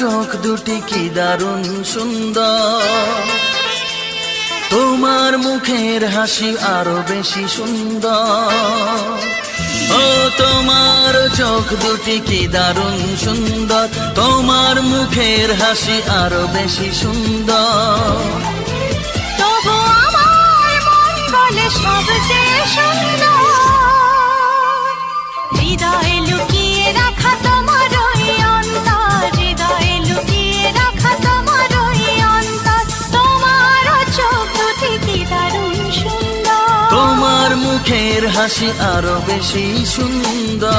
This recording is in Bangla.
চোখ দুটি কি দারুণ সুন্দর, তোমার মুখের হাসি আরো বেশি সুন্দর। ও তোমার চোখ দুটি কি দারুণ সুন্দর, তোমার মুখের হাসি আরো বেশি সুন্দর। তবু আমার মন বলে সবচেয়ে সুন্দর, হৃদয়ে লুকিয়ে রাখা তোমার ওই অন্তর, হৃদয়ে লুকিয়ে রাখা তোমার ওই অন্তর। তোমার চোখ দুটি কি দারুণ সুন্দর, তোমার মুখের হাসি আরো বেশি সুন্দর।